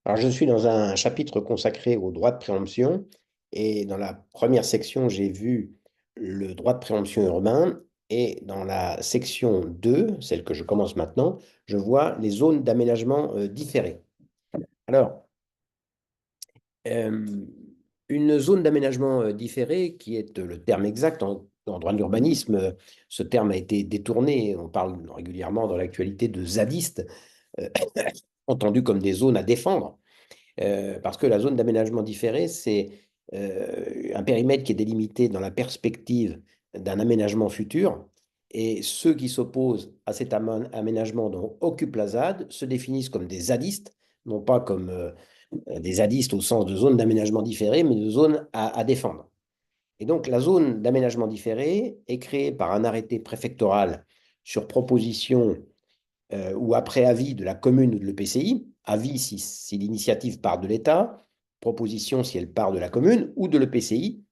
Alors, je suis dans un chapitre consacré au droit de préemption et dans la première section, j'ai vu le droit de préemption urbain et dans la section 2, celle que je commence maintenant, je vois les zones d'aménagement différées. Alors, euh, une zone d'aménagement différé, qui est le terme exact en droit de l'urbanisme, ce terme a été détourné, on parle régulièrement dans l'actualité de zadistes, euh, entendu comme des zones à défendre. Parce que la zone d'aménagement différé, c'est un périmètre qui est délimité dans la perspective d'un aménagement futur. Et ceux qui s'opposent à cet aménagement dont occupe la ZAD se définissent comme des zadistes, non pas comme des zadistes au sens de zone d'aménagement différé, mais de zone à défendre. Et donc, la zone d'aménagement différé est créée par un arrêté préfectoral sur proposition ou après avis de la commune ou de l'EPCI, avis si l'initiative part de l'État, proposition si elle part de la commune ou de l'EPCI,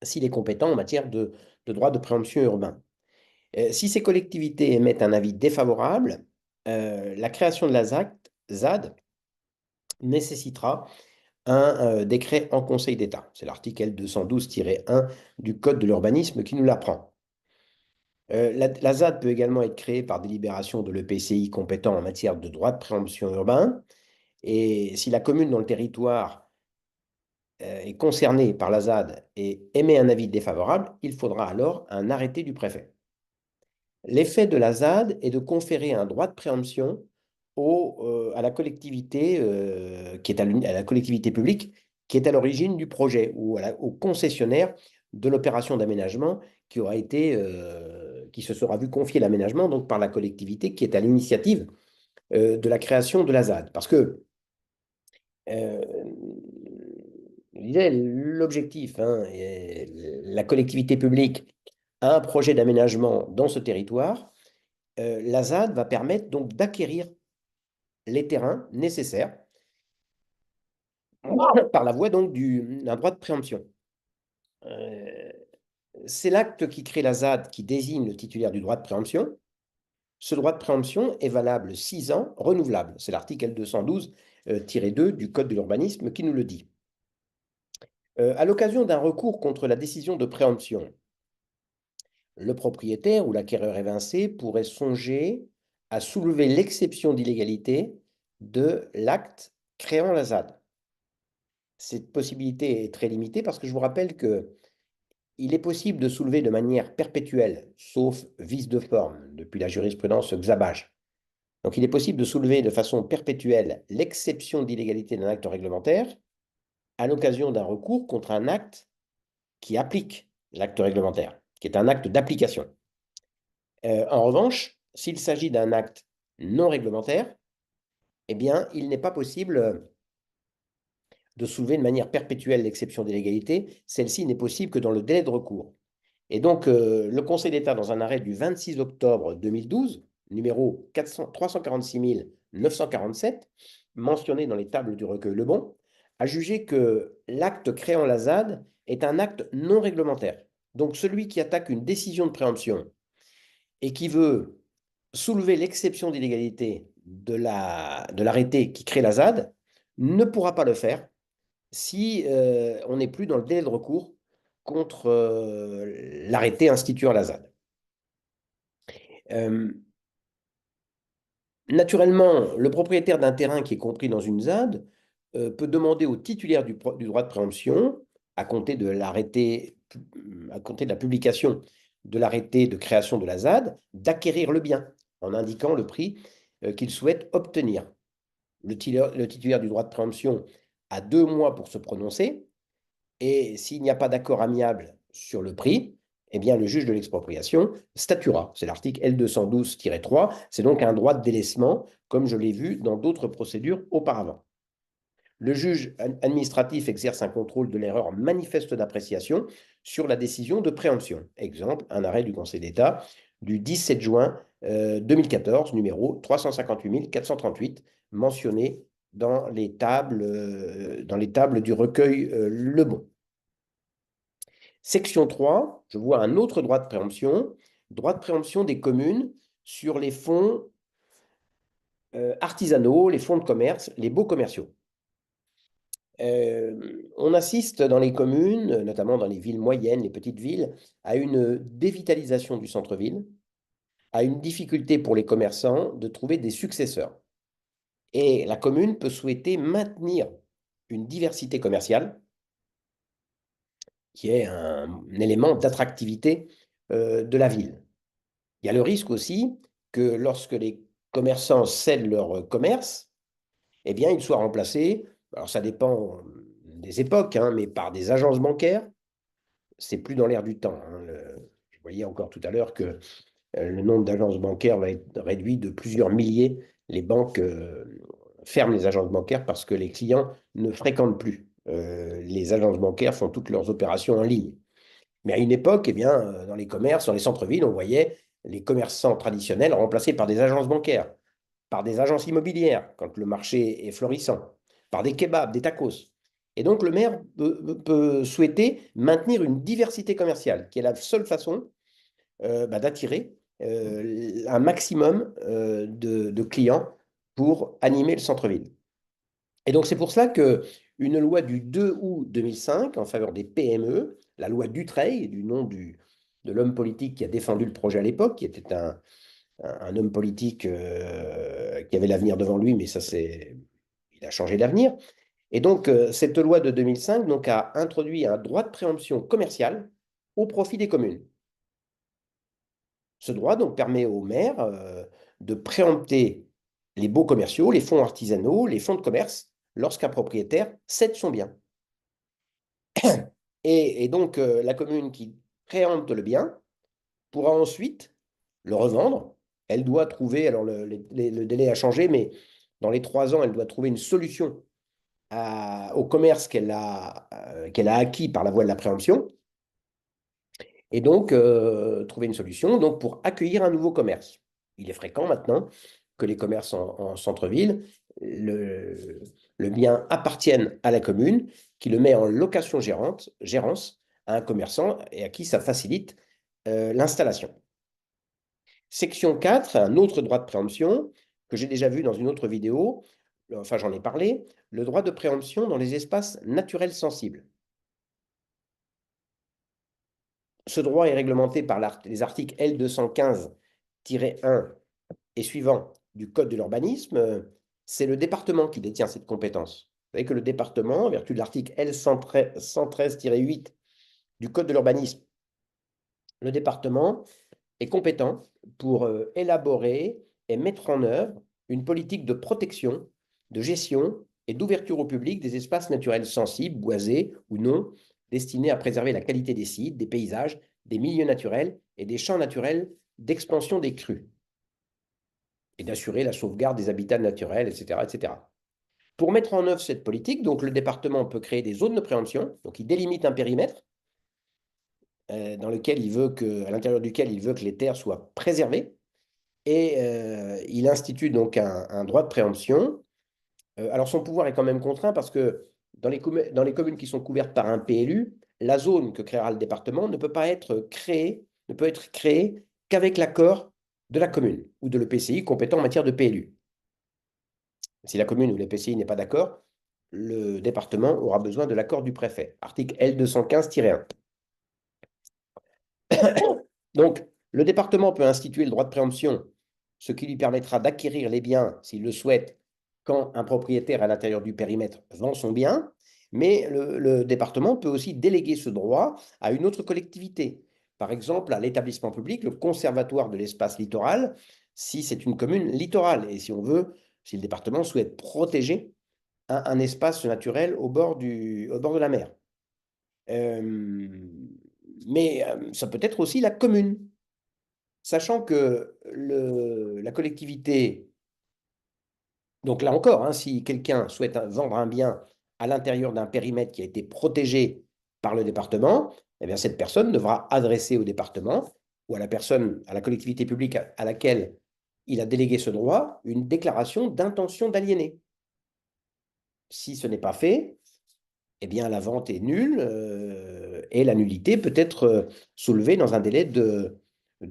s'il est compétent en matière de droit de préemption urbain. Si ces collectivités émettent un avis défavorable, la création de la ZAD nécessitera un décret en Conseil d'État. C'est l'article L212-1 du Code de l'urbanisme qui nous l'apprend. La ZAD peut également être créée par délibération de l'EPCI compétent en matière de droit de préemption urbain. Et si la commune dans le territoire est concernée par la ZAD et émet un avis défavorable, il faudra alors un arrêté du préfet. L'effet de la ZAD est de conférer un droit de préemption à la collectivité à la collectivité publique qui est à l'origine du projet ou au concessionnaire de l'opération d'aménagement qui se sera vu confier l'aménagement donc par la collectivité qui est à l'initiative de la création de la ZAD. Parce que euh, l'objectif, hein, la collectivité publique a un projet d'aménagement dans ce territoire. La ZAD va permettre donc d'acquérir les terrains nécessaires par la voie donc d'un droit de préemption. Euh, c'est l'acte qui crée la ZAD qui désigne le titulaire du droit de préemption. Ce droit de préemption est valable 6 ans, renouvelable. C'est l'article L212-2 du Code de l'urbanisme qui nous le dit. À l'occasion d'un recours contre la décision de préemption, le propriétaire ou l'acquéreur évincé pourrait songer à soulever l'exception d'illégalité de l'acte créant la ZAD. Cette possibilité est très limitée parce que je vous rappelle que il est possible de soulever de manière perpétuelle, sauf vice de forme, depuis la jurisprudence Xabaj. Donc, il est possible de soulever de façon perpétuelle l'exception d'illégalité d'un acte réglementaire à l'occasion d'un recours contre un acte qui applique l'acte réglementaire, qui est un acte d'application. En revanche, s'il s'agit d'un acte non réglementaire, eh bien, il n'est pas possible de soulever de manière perpétuelle l'exception d'illégalité. Celle-ci n'est possible que dans le délai de recours. Et donc, le Conseil d'État, dans un arrêt du 26 octobre 2012, numéro 346 947, mentionné dans les tables du recueil Lebon, a jugé que l'acte créant la ZAD est un acte non réglementaire. Donc, celui qui attaque une décision de préemption et qui veut soulever l'exception d'illégalité de l'arrêté qui crée la ZAD ne pourra pas le faire si on n'est plus dans le délai de recours contre l'arrêté instituant la ZAD. Euh, naturellement, le propriétaire d'un terrain qui est compris dans une ZAD peut demander au titulaire du droit de préemption, à compter de l'arrêté, à compter de la publication de l'arrêté de création de la ZAD, d'acquérir le bien en indiquant le prix qu'il souhaite obtenir. Le titulaire du droit de préemption a 2 mois pour se prononcer. Et s'il n'y a pas d'accord amiable sur le prix, eh bien, le juge de l'expropriation statuera. C'est l'article L212-3. C'est donc un droit de délaissement, comme je l'ai vu dans d'autres procédures auparavant. Le juge administratif exerce un contrôle de l'erreur manifeste d'appréciation sur la décision de préemption. Exemple, un arrêt du Conseil d'État du 17 juin 2014, numéro 358 438, mentionné dans les tables du recueil Lebon. Section 3, je vois un autre droit de préemption des communes sur les fonds artisanaux, les fonds de commerce, les baux commerciaux. On assiste dans les communes, notamment dans les villes moyennes, les petites villes, à une dévitalisation du centre-ville, à une difficulté pour les commerçants de trouver des successeurs. Et la commune peut souhaiter maintenir une diversité commerciale qui est un élément d'attractivité de la ville. Il y a le risque aussi que lorsque les commerçants cèdent leur commerce, eh bien, ils soient remplacés, alors ça dépend des époques, hein, mais par des agences bancaires. C'est plus dans l'air du temps, hein. Je voyais encore tout à l'heure que le nombre d'agences bancaires va être réduit de plusieurs milliers. Les banques ferment les agences bancaires parce que les clients ne fréquentent plus. Les agences bancaires font toutes leurs opérations en ligne. Mais à une époque, eh bien, dans les commerces, dans les centres-villes, on voyait les commerçants traditionnels remplacés par des agences bancaires, par des agences immobilières, quand le marché est florissant, par des kebabs, des tacos. Et donc, le maire peut souhaiter maintenir une diversité commerciale, qui est la seule façon d'attirer un maximum de clients pour animer le centre-ville. Et donc, c'est pour cela qu'une loi du 2 août 2005 en faveur des PME, la loi Dutreil, du nom de l'homme politique qui a défendu le projet à l'époque, qui était un homme politique qui avait l'avenir devant lui, mais ça, il a changé d'avenir. Et donc, cette loi de 2005 donc, a introduit un droit de préemption commerciale au profit des communes. Ce droit donc, permet aux maires de préempter les baux commerciaux, les fonds artisanaux, les fonds de commerce, lorsqu'un propriétaire cède son bien. Et donc, la commune qui préempte le bien pourra ensuite le revendre. Elle doit trouver, alors le délai a changé, mais dans les 3 ans, elle doit trouver une solution au commerce qu'elle a acquis par la voie de la préemption, et donc trouver une solution donc, pour accueillir un nouveau commerce. Il est fréquent maintenant que les commerces en centre-ville, le bien appartienne à la commune, qui le met en location gérance à un commerçant et à qui ça facilite l'installation. Section 4, un autre droit de préemption que j'ai déjà vu dans une autre vidéo, enfin j'en ai parlé, le droit de préemption dans les espaces naturels sensibles. Ce droit est réglementé par les articles L215-1 et suivants du Code de l'urbanisme. C'est le département qui détient cette compétence. Vous savez que le département, en vertu de l'article L113-8 du Code de l'urbanisme, le département est compétent pour élaborer et mettre en œuvre une politique de protection, de gestion et d'ouverture au public des espaces naturels sensibles, boisés ou non, destinés à préserver la qualité des sites, des paysages, des milieux naturels et des champs naturels d'expansion des crues, et d'assurer la sauvegarde des habitats naturels, etc., etc. Pour mettre en œuvre cette politique, donc le département peut créer des zones de préemption, donc il délimite un périmètre dans lequel à l'intérieur duquel il veut que les terres soient préservées, et il institue donc un droit de préemption. Alors son pouvoir est quand même contraint parce que dans les communes qui sont couvertes par un PLU, la zone que créera le département ne peut pas être créée, ne peut être créée qu'avec l'accord de la commune ou de l'EPCI compétent en matière de PLU. Si la commune ou l'EPCI n'est pas d'accord, le département aura besoin de l'accord du préfet. Article L215-1. Donc, le département peut instituer le droit de préemption, ce qui lui permettra d'acquérir les biens, s'il le souhaite, quand un propriétaire à l'intérieur du périmètre vend son bien, mais le département peut aussi déléguer ce droit à une autre collectivité. Par exemple, à l'établissement public, le conservatoire de l'espace littoral, si c'est une commune littorale et si le département souhaite protéger un espace naturel au bord de la mer. Mais ça peut être aussi la commune, sachant que la collectivité, donc là encore, hein, si quelqu'un souhaite vendre un bien à l'intérieur d'un périmètre qui a été protégé par le département, eh bien cette personne devra adresser au département ou à la personne, à la collectivité publique à laquelle il a délégué ce droit, une déclaration d'intention d'aliéner. Si ce n'est pas fait, eh bien, la vente est nulle et la nullité peut être soulevée dans un délai de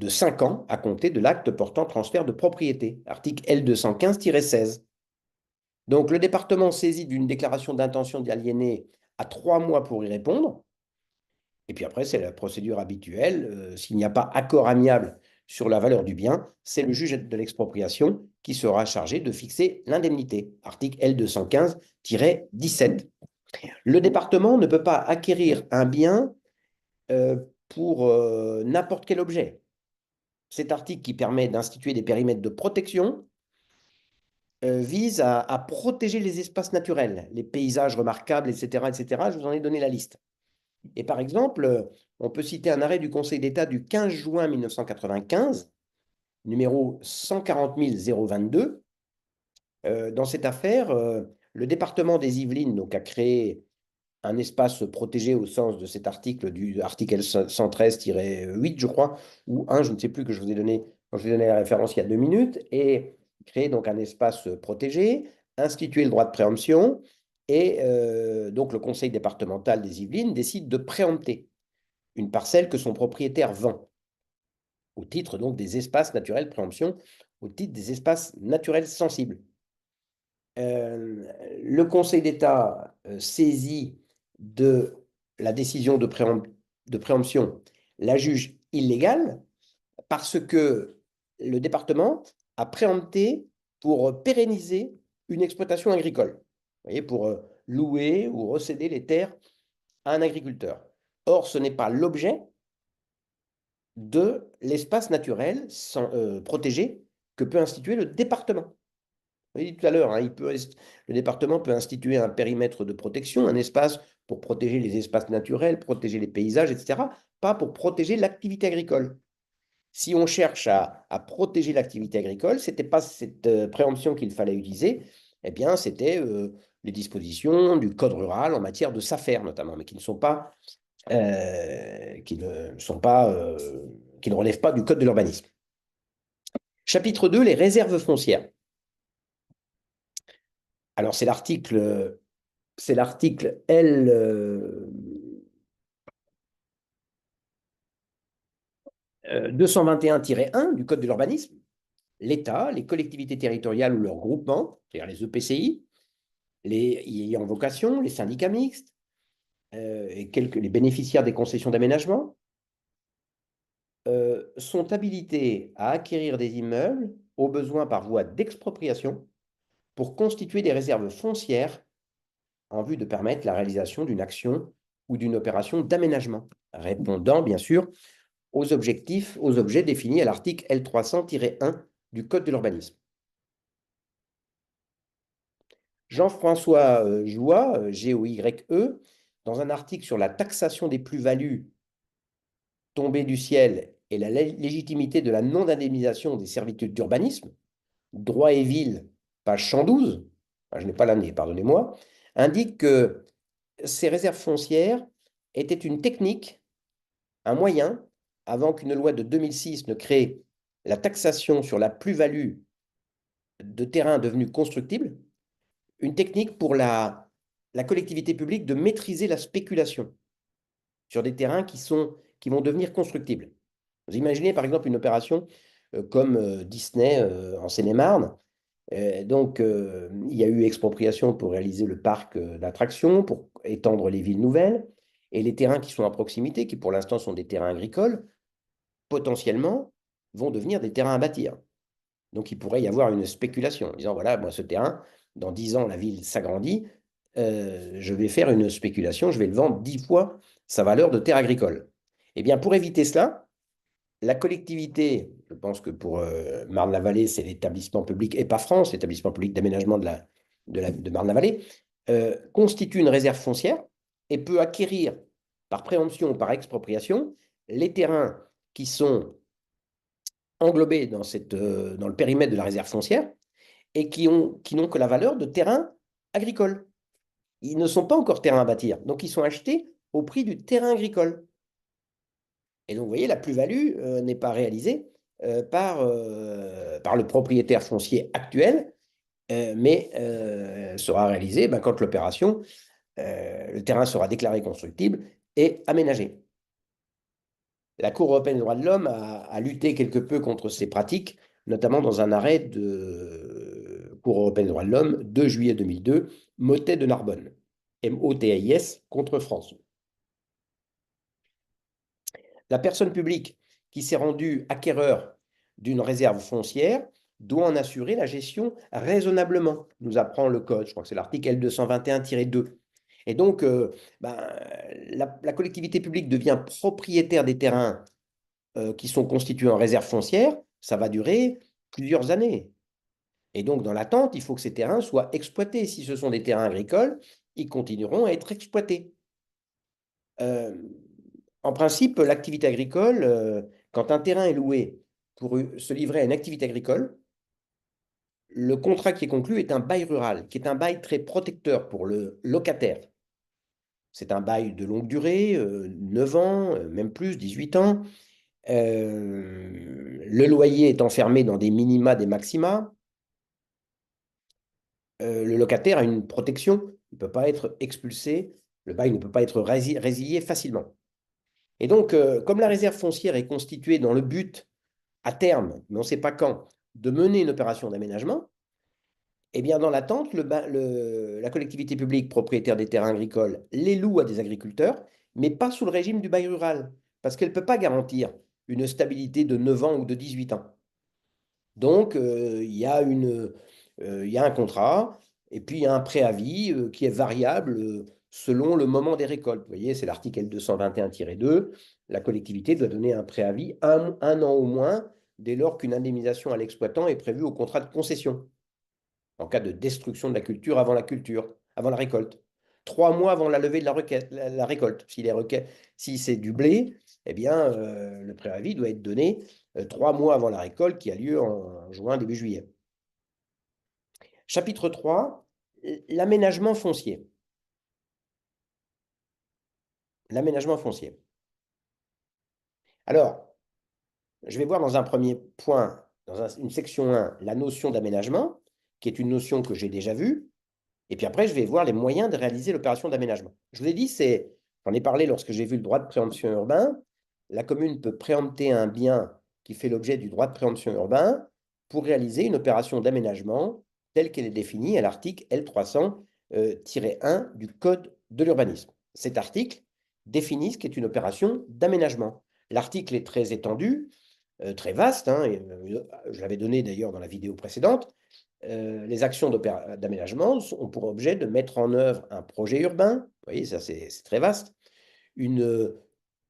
5 ans à compter de l'acte portant transfert de propriété. Article L215-16. Donc, le département saisit d'une déclaration d'intention d'aliéner à 3 mois pour y répondre. Et puis après, c'est la procédure habituelle. S'il n'y a pas accord amiable sur la valeur du bien, c'est le juge de l'expropriation qui sera chargé de fixer l'indemnité. Article L215-17. Le département ne peut pas acquérir un bien pour n'importe quel objet. Cet article qui permet d'instituer des périmètres de protection vise à protéger les espaces naturels, les paysages remarquables, etc., etc. Je vous en ai donné la liste. Et par exemple, on peut citer un arrêt du Conseil d'État du 15 juin 1995, numéro 140 022. Dans cette affaire, le département des Yvelines donc, a créé un espace protégé au sens de cet article, du article 113-8, je crois, ou 1, je ne sais plus, que je vous ai donné, quand je vous ai donné la référence il y a 2 minutes, et créer donc un espace protégé, instituer le droit de préemption, et donc le conseil départemental des Yvelines décide de préempter une parcelle que son propriétaire vend, au titre donc des espaces naturels préemption, au titre des espaces naturels sensibles. Le Conseil d'État saisit de la décision de préemption la juge illégale parce que le département a préempté pour pérenniser une exploitation agricole, vous voyez, pour louer ou recéder les terres à un agriculteur. Or, ce n'est pas l'objet de l'espace naturel protégé que peut instituer le département. On l'a dit tout à l'heure, hein, le département peut instituer un périmètre de protection, un espace pour protéger les espaces naturels, protéger les paysages, etc., pas pour protéger l'activité agricole. Si on cherche à protéger l'activité agricole, ce n'était pas cette préemption qu'il fallait utiliser, eh bien, c'était les dispositions du code rural en matière de SAFER notamment, mais qui ne sont pas, qui ne relèvent pas du code de l'urbanisme. Chapitre 2, les réserves foncières. Alors, c'est l'article L. 221-1 du Code de l'urbanisme. L'État, les collectivités territoriales ou leurs groupements, c'est-à-dire les EPCI, les ayant vocation, les syndicats mixtes, et les bénéficiaires des concessions d'aménagement, sont habilités à acquérir des immeubles au besoin par voie d'expropriation pour constituer des réserves foncières en vue de permettre la réalisation d'une action ou d'une opération d'aménagement, répondant bien sûr aux objets définis à l'article L300-1 du Code de l'urbanisme. Jean-François Joye, G-O-Y-E, dans un article sur la taxation des plus-values tombées du ciel et la légitimité de la non-indemnisation des servitudes d'urbanisme, Droit et Ville, page 112, je n'ai pas l'année, pardonnez-moi, indique que ces réserves foncières étaient une technique, un moyen, avant qu'une loi de 2006 ne crée la taxation sur la plus-value de terrains devenus constructibles, une technique pour la collectivité publique de maîtriser la spéculation sur des terrains qui vont devenir constructibles. Vous imaginez par exemple une opération comme Disney en Seine-et-Marne. Donc, il y a eu expropriation pour réaliser le parc d'attractions, pour étendre les villes nouvelles. Et les terrains qui sont à proximité, qui pour l'instant sont des terrains agricoles, potentiellement vont devenir des terrains à bâtir. Donc, il pourrait y avoir une spéculation en disant, voilà, moi, ce terrain, dans 10 ans, la ville s'agrandit, je vais faire une spéculation, je vais le vendre 10 fois sa valeur de terre agricole. Eh bien, pour éviter cela, la collectivité, je pense que pour Marne-la-Vallée, c'est l'établissement public EPA-France, l'établissement public d'aménagement de Marne-la-Vallée, constitue une réserve foncière et peut acquérir par préemption ou par expropriation les terrains qui sont englobés dans le périmètre de la réserve foncière et qui n'ont que la valeur de terrains agricoles. Ils ne sont pas encore terrains à bâtir, donc ils sont achetés au prix du terrain agricole. Et donc, vous voyez, la plus-value n'est pas réalisée par le propriétaire foncier actuel, mais sera réalisée quand l'opération, le terrain sera déclaré constructible et aménagé. La Cour européenne des droits de l'homme a lutté quelque peu contre ces pratiques, notamment dans un arrêt Cour européenne des droits de l'homme, 2 juillet 2002, Motet de Narbonne, MOTAIS contre France. La personne publique qui s'est rendue acquéreur d'une réserve foncière doit en assurer la gestion raisonnablement, nous apprend le code, je crois que c'est l'article L221-2. Et donc, ben, la collectivité publique devient propriétaire des terrains qui sont constitués en réserve foncière, ça va durer plusieurs années. Et donc, dans l'attente, il faut que ces terrains soient exploités. Si ce sont des terrains agricoles, ils continueront à être exploités. Euh, En principe, l'activité agricole, quand un terrain est loué pour se livrer à une activité agricole, le contrat qui est conclu est un bail rural, qui est un bail très protecteur pour le locataire. C'est un bail de longue durée, 9 ans, même plus, 18 ans. Le loyer est enfermé dans des minima, des maxima. Le locataire a une protection, il ne peut pas être expulsé, le bail ne peut pas être résilié facilement. Et donc, comme la réserve foncière est constituée dans le but à terme, mais on ne sait pas quand, de mener une opération d'aménagement, eh bien, dans l'attente, la collectivité publique propriétaire des terrains agricoles les loue à des agriculteurs, mais pas sous le régime du bail rural, parce qu'elle ne peut pas garantir une stabilité de 9 ans ou de 18 ans. Donc, il y a un contrat, et puis il y a un préavis qui est variable selon le moment des récoltes. Vous voyez, c'est l'article L221-2. La collectivité doit donner un préavis un an au moins, dès lors qu'une indemnisation à l'exploitant est prévue au contrat de concession, en cas de destruction de la culture, avant la récolte. 3 mois avant la levée de la récolte. Si c'est du blé, eh bien, le préavis doit être donné 3 mois avant la récolte qui a lieu en juin, début juillet. Chapitre 3, l'aménagement foncier. L'aménagement foncier. Alors, je vais voir dans un premier point, dans une section 1, la notion d'aménagement, qui est une notion que j'ai déjà vue. Et puis après, je vais voir les moyens de réaliser l'opération d'aménagement. Je vous ai dit, j'en ai parlé lorsque j'ai vu le droit de préemption urbain. La commune peut préempter un bien qui fait l'objet du droit de préemption urbain pour réaliser une opération d'aménagement telle qu'elle est définie à l'article L300-1 du Code de l'urbanisme. Cet article définit ce qu'est une opération d'aménagement. L'article est très étendu, très vaste, hein, je l'avais donné d'ailleurs dans la vidéo précédente. Les actions d'aménagement ont pour objet de mettre en œuvre un projet urbain, vous voyez, ça c'est très vaste, une,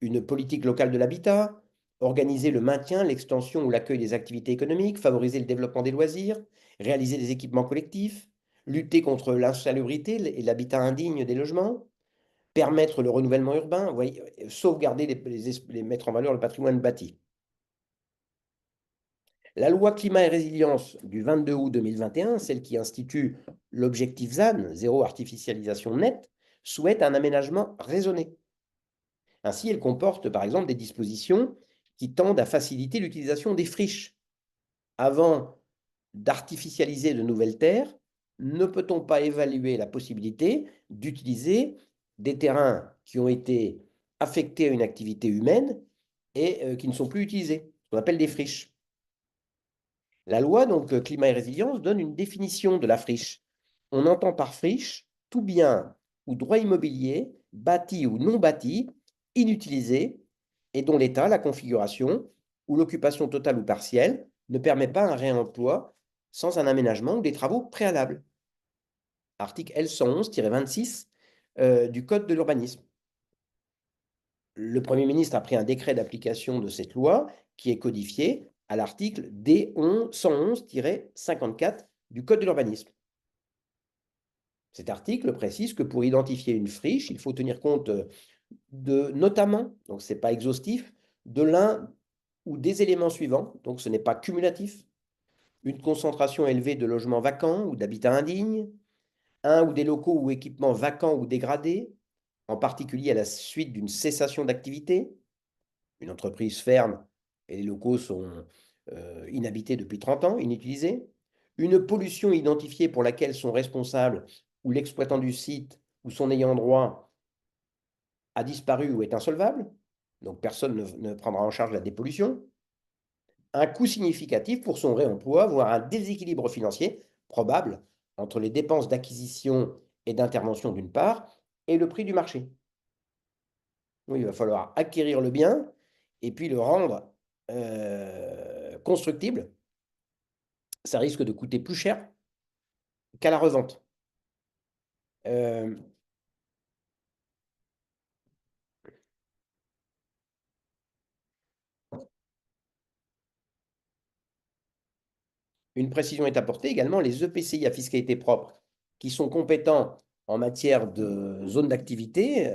une politique locale de l'habitat, organiser le maintien, l'extension ou l'accueil des activités économiques, favoriser le développement des loisirs, réaliser des équipements collectifs, lutter contre l'insalubrité et l'habitat indigne des logements, permettre le renouvellement urbain, vous voyez, sauvegarder, mettre en valeur le patrimoine bâti. La loi climat et résilience du 22 août 2021, celle qui institue l'objectif ZAN, zéro artificialisation nette, souhaite un aménagement raisonné. Ainsi, elle comporte par exemple des dispositions qui tendent à faciliter l'utilisation des friches. Avant d'artificialiser de nouvelles terres, ne peut-on pas évaluer la possibilité d'utiliser des terrains qui ont été affectés à une activité humaine et qui ne sont plus utilisés, ce qu'on appelle des friches. La loi donc climat et résilience donne une définition de la friche. On entend par friche tout bien ou droit immobilier, bâti ou non bâti, inutilisé et dont l'état, la configuration ou l'occupation totale ou partielle ne permet pas un réemploi sans un aménagement ou des travaux préalables. Article L111-26 du Code de l'urbanisme. Le Premier ministre a pris un décret d'application de cette loi qui est codifié à l'article D111-54 du Code de l'urbanisme. Cet article précise que pour identifier une friche, il faut tenir compte notamment, donc ce n'est pas exhaustif, de l'un ou des éléments suivants, donc ce n'est pas cumulatif, une concentration élevée de logements vacants ou d'habitats indignes, un ou des locaux ou équipements vacants ou dégradés, en particulier à la suite d'une cessation d'activité. Une entreprise ferme et les locaux sont inhabités depuis 30 ans, inutilisés. Une pollution identifiée pour laquelle sont responsables ou l'exploitant du site ou son ayant droit a disparu ou est insolvable, donc personne ne prendra en charge la dépollution. Un coût significatif pour son réemploi, voire un déséquilibre financier probable entre les dépenses d'acquisition et d'intervention d'une part et le prix du marché. Oui, il va falloir acquérir le bien et puis le rendre constructible. Ça risque de coûter plus cher qu'à la revente. Euh, Une précision est apportée également, les EPCI à fiscalité propre qui sont compétents en matière de zone d'activité,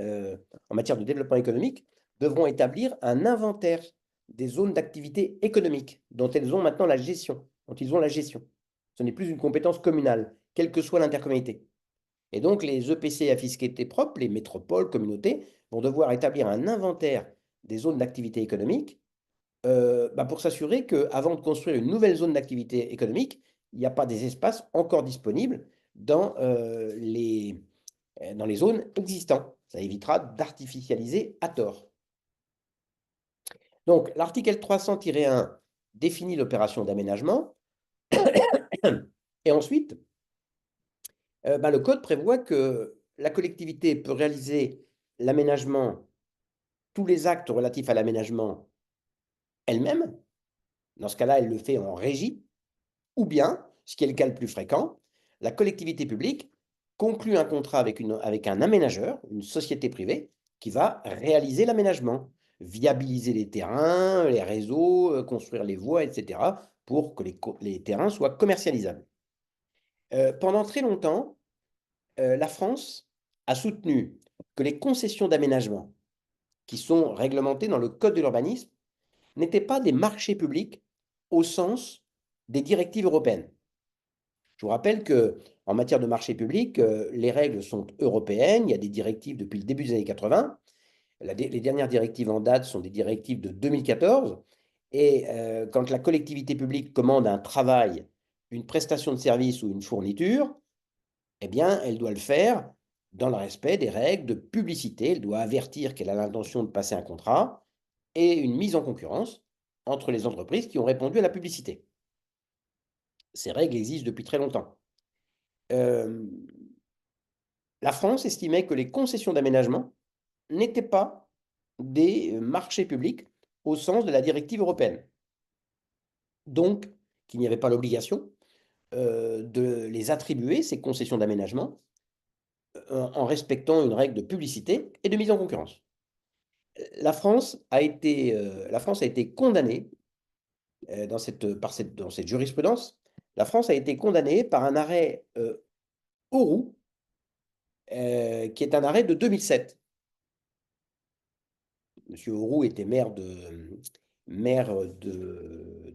en matière de développement économique, devront établir un inventaire des zones d'activité économique dont elles ont maintenant la gestion, dont ils ont la gestion. Ce n'est plus une compétence communale, quelle que soit l'intercommunalité. Et donc, les EPCI à fiscalité propre, les métropoles, communautés, vont devoir établir un inventaire des zones d'activité économique pour s'assurer qu'avant de construire une nouvelle zone d'activité économique, il n'y a pas des espaces encore disponibles dans les zones existantes. Ça évitera d'artificialiser à tort. Donc, l'article L300-1 définit l'opération d'aménagement. Et ensuite, le code prévoit que la collectivité peut réaliser l'aménagement, tous les actes relatifs à l'aménagement elle-même. Dans ce cas-là, elle le fait en régie. Ou bien, ce qui est le cas le plus fréquent, la collectivité publique conclut un contrat avec un aménageur, une société privée, qui va réaliser l'aménagement, viabiliser les terrains, les réseaux, construire les voies, etc., pour que les terrains soient commercialisables. Pendant très longtemps, la France a soutenu que les concessions d'aménagement qui sont réglementées dans le Code de l'urbanisme n'étaient pas des marchés publics au sens des directives européennes. Je vous rappelle qu'en matière de marché public, les règles sont européennes. Il y a des directives depuis le début des années 80. Les dernières directives en date sont des directives de 2014. Et quand la collectivité publique commande un travail, une prestation de service ou une fourniture, eh bien, elle doit le faire dans le respect des règles de publicité. Elle doit avertir qu'elle a l'intention de passer un contrat et une mise en concurrence entre les entreprises qui ont répondu à la publicité. Ces règles existent depuis très longtemps. La France estimait que les concessions d'aménagement n'étaient pas des marchés publics au sens de la directive européenne. Donc, qu'il n'y avait pas l'obligation de les attribuer, ces concessions d'aménagement, en respectant une règle de publicité et de mise en concurrence. La France a été condamnée dans cette jurisprudence. La France a été condamnée par un arrêt Auroux, qui est un arrêt de 2007. Monsieur Auroux était maire de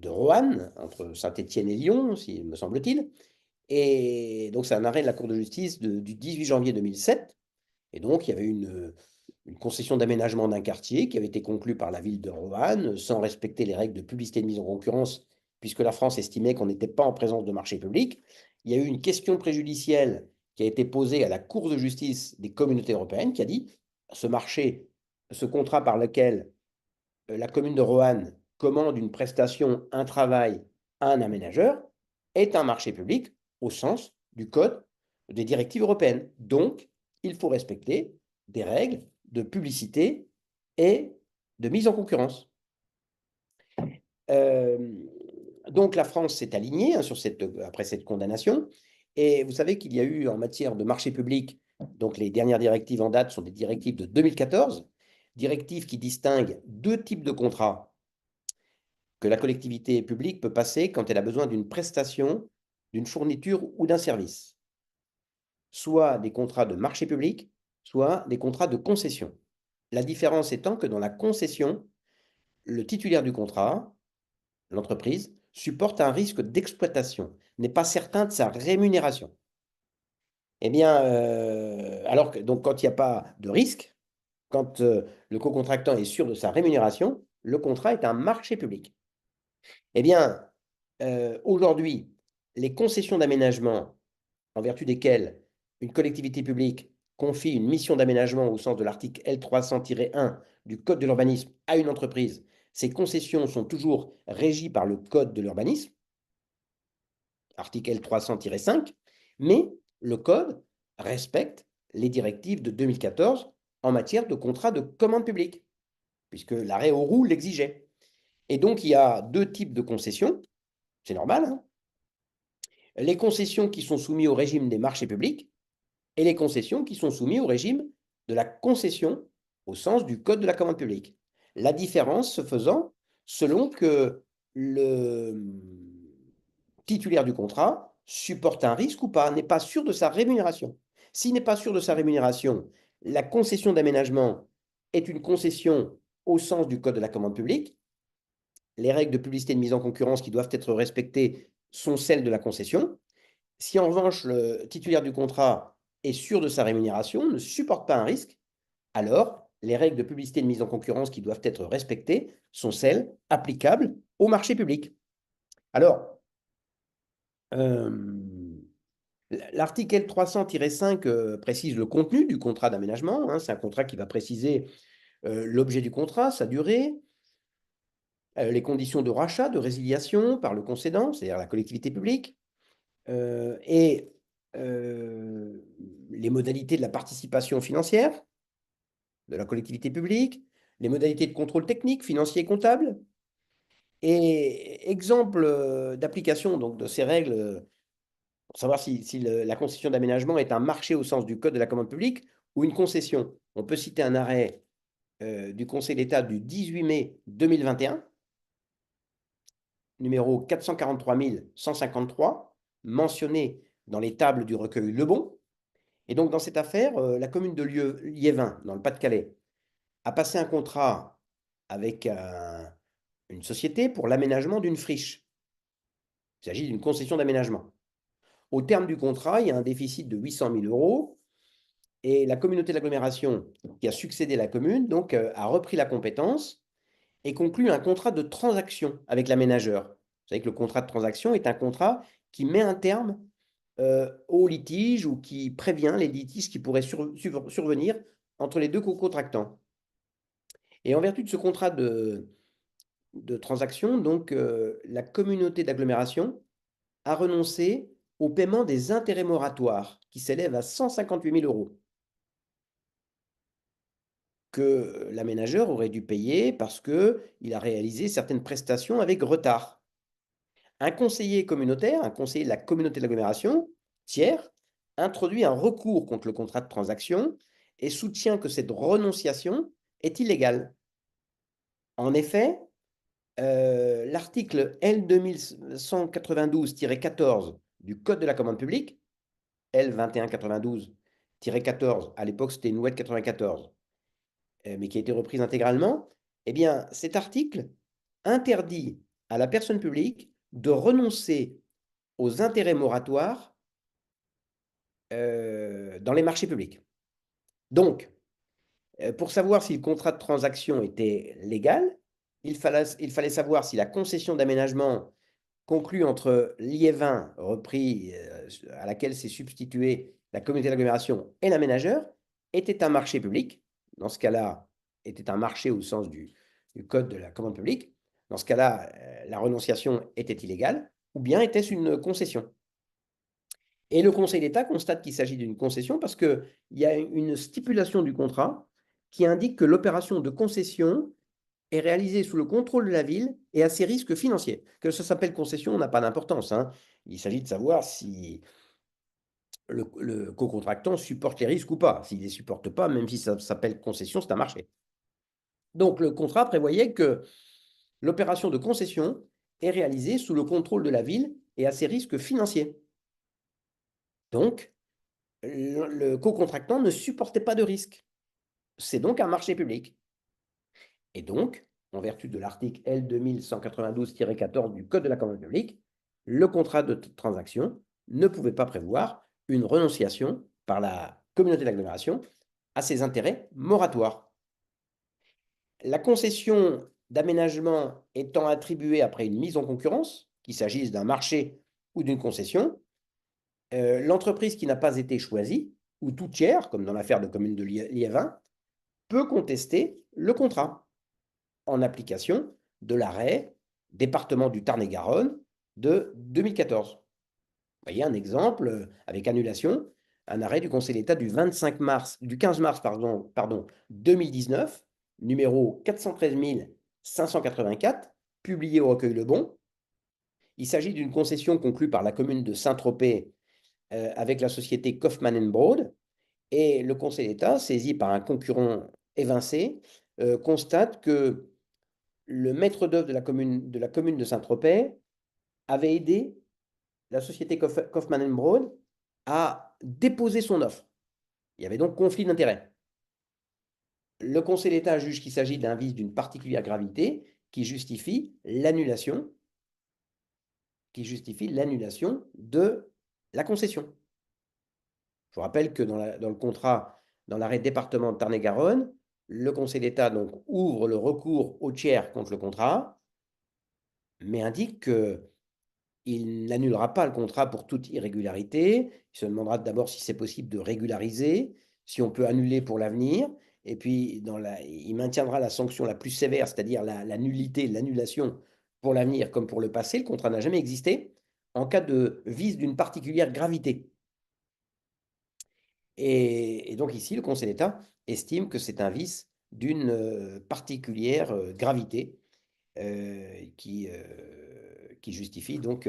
Roanne, entre Saint-Étienne et Lyon, me semble-t-il. Et donc, c'est un arrêt de la Cour de justice du 18 janvier 2007. Et donc, il y avait une concession d'aménagement d'un quartier qui avait été conclue par la ville de Roanne sans respecter les règles de publicité et de mise en concurrence, puisque la France estimait qu'on n'était pas en présence de marché public. Il y a eu une question préjudicielle qui a été posée à la Cour de justice des communautés européennes qui a dit ce contrat par lequel la commune de Roanne commande une prestation, un travail à un aménageur est un marché public au sens du code des directives européennes. Donc, il faut respecter des règles de publicité et de mise en concurrence. Euh, donc, la France s'est alignée après cette condamnation. Et vous savez qu'il y a eu en matière de marché public, donc les dernières directives en date sont des directives de 2014, directives qui distinguent deux types de contrats que la collectivité publique peut passer quand elle a besoin d'une prestation, d'une fourniture ou d'un service. Soit des contrats de marché public, soit des contrats de concession. La différence étant que dans la concession, le titulaire du contrat, l'entreprise, supporte un risque d'exploitation, n'est pas certain de sa rémunération. Eh bien, alors que donc quand il n'y a pas de risque, quand le co-contractant est sûr de sa rémunération, le contrat est un marché public. Eh bien, aujourd'hui, les concessions d'aménagement en vertu desquelles une collectivité publique confie une mission d'aménagement au sens de l'article L300-1 du Code de l'urbanisme à une entreprise, ces concessions sont toujours régies par le Code de l'urbanisme. article L300-5, mais le code respecte les directives de 2014 en matière de contrat de commande publique, puisque l'arrêt Auroux l'exigeait. Et donc, il y a deux types de concessions, c'est normal, hein. Les concessions qui sont soumises au régime des marchés publics et les concessions qui sont soumises au régime de la concession au sens du Code de la commande publique. La différence se faisant selon que le titulaire du contrat supporte un risque ou pas, n'est pas sûr de sa rémunération. S'il n'est pas sûr de sa rémunération, la concession d'aménagement est une concession au sens du Code de la commande publique. Les règles de publicité et de mise en concurrence qui doivent être respectées sont celles de la concession. Si en revanche le titulaire du contrat est sûr de sa rémunération, ne supporte pas un risque, alors les règles de publicité et de mise en concurrence qui doivent être respectées sont celles applicables au marché public. Alors, l'article L300-5 précise le contenu du contrat d'aménagement, hein. C'est un contrat qui va préciser l'objet du contrat, sa durée, les conditions de rachat, de résiliation par le concédant, c'est-à-dire la collectivité publique, et les modalités de la participation financière de la collectivité publique, les modalités de contrôle technique, financier et comptable. Et exemple d'application donc, de ces règles pour savoir si la concession d'aménagement est un marché au sens du Code de la commande publique ou une concession. On peut citer un arrêt du Conseil d'État du 18 mai 2021, numéro 443 153, mentionné dans les tables du recueil Lebon. Et donc, dans cette affaire, la commune de Liévin, dans le Pas-de-Calais, a passé un contrat avec une société pour l'aménagement d'une friche. Il s'agit d'une concession d'aménagement. Au terme du contrat, il y a un déficit de 800 000 euros et la communauté d'agglomération qui a succédé à la commune donc, a repris la compétence et conclut un contrat de transaction avec l'aménageur. Vous savez que le contrat de transaction est un contrat qui met un terme aux litiges ou qui prévient les litiges qui pourraient survenir entre les deux co-contractants. Et en vertu de ce contrat de transaction, donc la communauté d'agglomération a renoncé au paiement des intérêts moratoires qui s'élèvent à 158 000 euros que l'aménageur aurait dû payer parce qu'il a réalisé certaines prestations avec retard. Un conseiller communautaire, un conseiller de la communauté d'agglomération, tiers, introduit un recours contre le contrat de transaction et soutient que cette renonciation est illégale. En effet, l'article L2192-14 du Code de la commande publique, L2192-14, à l'époque c'était une loi de 94, mais qui a été reprise intégralement, eh bien cet article interdit à la personne publique de renoncer aux intérêts moratoires dans les marchés publics. Donc, pour savoir si le contrat de transaction était légal, il fallait savoir si la concession d'aménagement conclue entre Liévin, repris, à laquelle s'est substituée la communauté d'agglomération et l'aménageur, était un marché public. Dans ce cas-là, était un marché au sens du Code de la commande publique. Dans ce cas-là, la renonciation était illégale, ou bien était-ce une concession? Et le Conseil d'État constate qu'il s'agit d'une concession parce qu'il y a une stipulation du contrat qui indique que l'opération de concession est réalisée sous le contrôle de la ville et à ses risques financiers. Que ça s'appelle concession n'a pas d'importance, hein. Il s'agit de savoir si le co-contractant supporte les risques ou pas. S'il ne les supporte pas, même si ça s'appelle concession, c'est un marché. Donc le contrat prévoyait que l'opération de concession est réalisée sous le contrôle de la ville et à ses risques financiers. Donc, le co-contractant ne supportait pas de risque. C'est donc un marché public. Et donc, en vertu de l'article L2192-14 du Code de la commande publique, le contrat de transaction ne pouvait pas prévoir une renonciation par la communauté d'agglomération à ses intérêts moratoires. La concession d'aménagement étant attribuée après une mise en concurrence, qu'il s'agisse d'un marché ou d'une concession, l'entreprise qui n'a pas été choisie, ou tout tiers, comme dans l'affaire de commune de Liévin, peut contester le contrat en application de l'arrêt département du Tarn-et-Garonne de 2014. voyez un exemple avec annulation, un arrêt du Conseil d'État du 15 mars 2019, numéro 413 584, publié au recueil Le Bon. Il s'agit d'une concession conclue par la commune de Saint-Tropez avec la société Kaufmann Broad. Et le Conseil d'État, saisi par un concurrent évincé, constate que le maître d'œuvre de la commune de Saint-Tropez avait aidé la société Kaufmann Broad à déposer son offre. Il y avait donc conflit d'intérêts. Le Conseil d'État juge qu'il s'agit d'un vice d'une particulière gravité qui justifie l'annulation de la concession. Je vous rappelle que dans le contrat, dans l'arrêt département de Tarn-et-Garonne, le Conseil d'État donc ouvre le recours au tiers contre le contrat, mais indique qu'il n'annulera pas le contrat pour toute irrégularité. Il se demandera d'abord si c'est possible de régulariser, si on peut annuler pour l'avenir, et puis il maintiendra la sanction la plus sévère, c'est-à-dire la nullité, l'annulation pour l'avenir comme pour le passé. Le contrat n'a jamais existé en cas de vice d'une particulière gravité. Et donc ici, le Conseil d'État estime que c'est un vice d'une particulière gravité qui justifie donc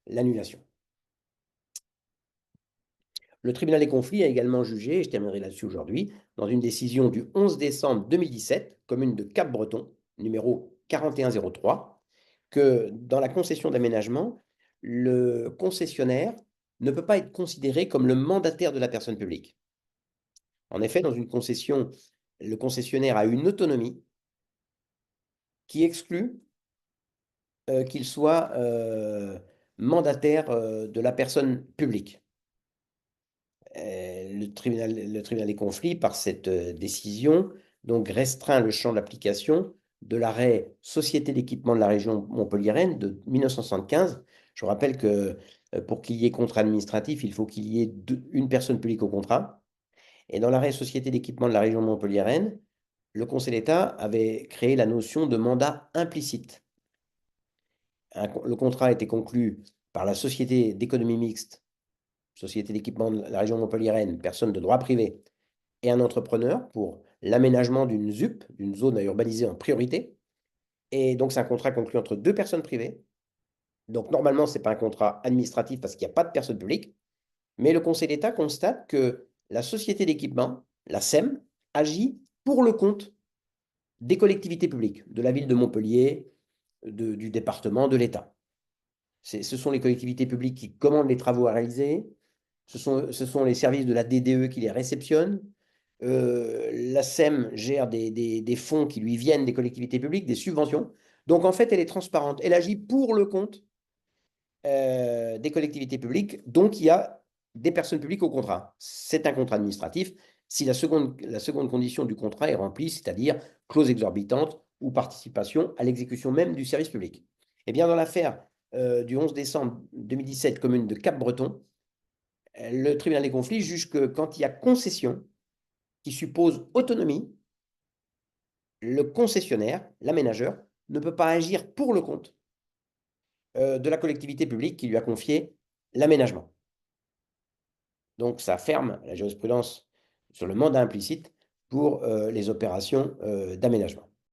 l'annulation. Le tribunal des conflits a également jugé, et je terminerai là-dessus aujourd'hui, dans une décision du 11 décembre 2017, commune de Cap-Breton, numéro 4103, que dans la concession d'aménagement, le concessionnaire ne peut pas être considéré comme le mandataire de la personne publique. En effet, dans une concession, le concessionnaire a une autonomie qui exclut qu'il soit mandataire de la personne publique. Le tribunal des conflits, par cette décision, donc restreint le champ d'application de l'arrêt Société d'équipement de la région montpelliéraine de 1975. Je vous rappelle que pour qu'il y ait contrat administratif, il faut qu'il y ait une personne publique au contrat. Et dans l'arrêt Société d'équipement de la région montpelliéraine, le Conseil d'État avait créé la notion de mandat implicite. Le contrat a été conclu par la Société d'économie mixte, Société d'équipement de la région montpelliéraine, personne de droit privé, et un entrepreneur pour l'aménagement d'une ZUP, d'une zone à urbaniser en priorité. Et donc, c'est un contrat conclu entre deux personnes privées. Donc, normalement, ce n'est pas un contrat administratif parce qu'il n'y a pas de personne publique. Mais le Conseil d'État constate que la société d'équipement, la SEM, agit pour le compte des collectivités publiques, de la ville de Montpellier, du département, de l'État. Ce sont les collectivités publiques qui commandent les travaux à réaliser, ce sont les services de la DDE qui les réceptionnent, la SEM gère des fonds qui lui viennent des collectivités publiques, des subventions. Donc en fait, elle est transparente, elle agit pour le compte des collectivités publiques, donc il y a des personnes publiques au contrat. C'est un contrat administratif si la seconde condition du contrat est remplie, c'est-à-dire clause exorbitante ou participation à l'exécution même du service public. Eh bien, dans l'affaire du 11 décembre 2017, commune de Cap-Breton, le tribunal des conflits juge que quand il y a concession qui suppose autonomie, le concessionnaire, l'aménageur, ne peut pas agir pour le compte de la collectivité publique qui lui a confié l'aménagement. Donc, ça ferme la jurisprudence sur le mandat implicite pour les opérations d'aménagement.